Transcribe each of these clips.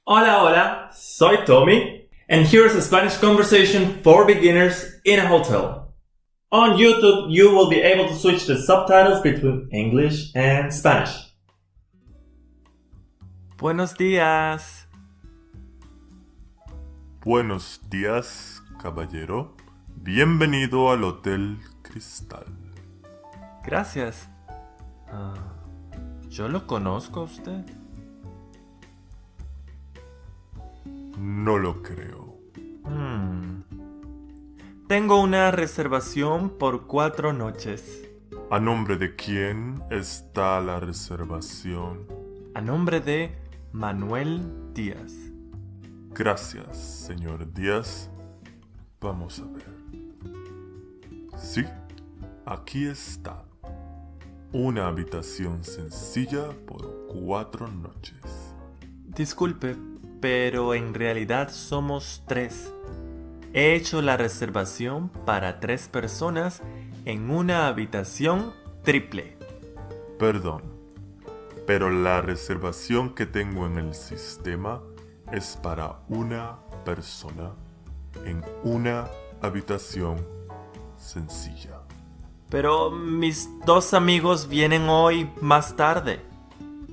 Hola, hola, soy Tommy, and here's a Spanish conversation for beginners in a hotel. On YouTube, you will be able to switch the subtitles between English and Spanish. Buenos días. Buenos días, caballero. Bienvenido al Hotel Cristal. Gracias. ¿Yo lo conozco a usted? No lo creo. Tengo una reservación por 4 noches. ¿A nombre de quién está la reservación? A nombre de Manuel Díaz. Gracias, señor Díaz. Vamos a ver. Sí, aquí está. Una habitación sencilla por 4 noches. Disculpe, pero en realidad somos 3. He hecho la reservación para 3 personas en una habitación triple. Perdón, pero la reservación que tengo en el sistema es para una persona en una habitación sencilla. Pero mis 2 amigos vienen hoy más tarde.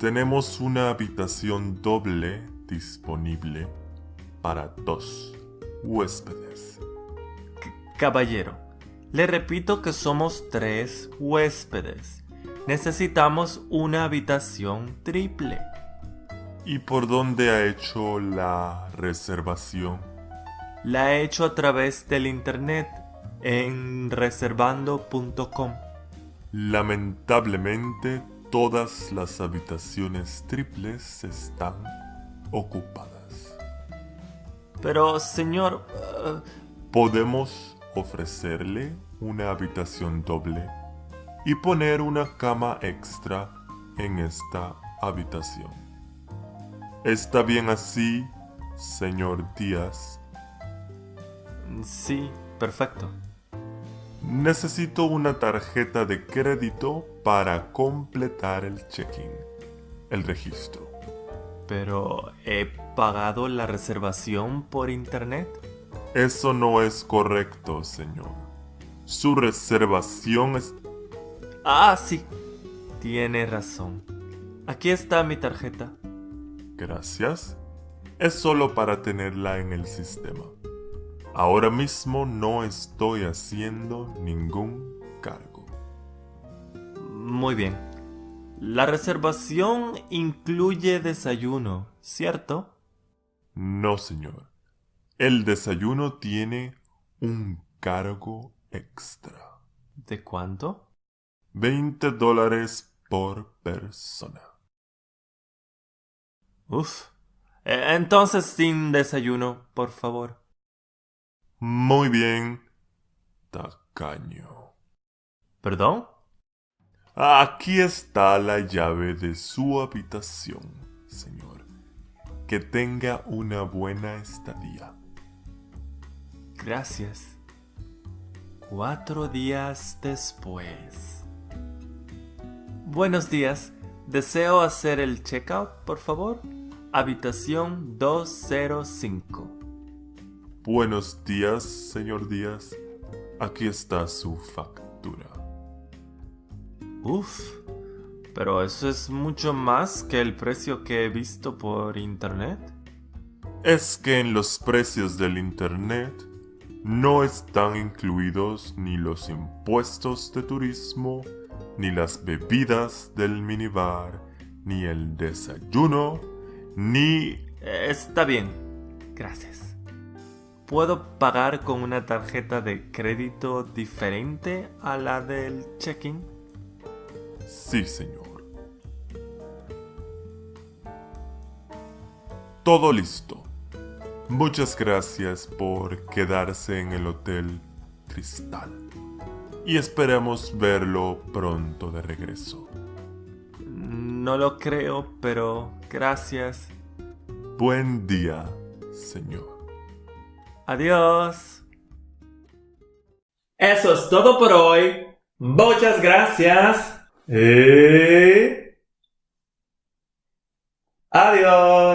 Tenemos una habitación doble disponible para 2 huéspedes. Caballero, le repito que somos 3 huéspedes. Necesitamos una habitación triple. ¿Y por dónde ha hecho la reservación? La he hecho a través del internet en reservando.com. Lamentablemente, todas las habitaciones triples están ocupadas. Pero, señor, Podemos ofrecerle una habitación doble y poner una cama extra en esta habitación. ¿Está bien así, señor Díaz? sí, perfecto. Necesito una tarjeta de crédito para completar el check-in, el registro. Pero he pagado la reservación por internet. Eso no es correcto, señor. Su reservación es... Sí, tiene razón. Aquí está mi tarjeta. Gracias. Es solo para tenerla en el sistema. Ahora mismo no estoy haciendo ningún cargo. Muy bien. La reservación incluye desayuno, ¿cierto? No, señor. El desayuno tiene un cargo extra. ¿De cuánto? $20 por persona. Uf. Entonces sin desayuno, por favor. Muy bien, tacaño. ¿Perdón? Aquí está la llave de su habitación, señor. Que tenga una buena estadía. Gracias. 4 días después. Buenos días. Deseo hacer el checkout, por favor. Habitación 205. Buenos días, señor Díaz. Aquí está su factura. Uf, pero eso es mucho más que el precio que he visto por internet. Es que en los precios del internet no están incluidos ni los impuestos de turismo, ni las bebidas del minibar, ni el desayuno, ni... Está bien, gracias. ¿Puedo pagar con una tarjeta de crédito diferente a la del check-in? Sí, señor. Todo listo. Muchas gracias por quedarse en el Hotel Cristal. Y esperemos verlo pronto de regreso. No lo creo, pero gracias. Buen día, señor. Adiós. Eso es todo por hoy. Muchas gracias. Adiós.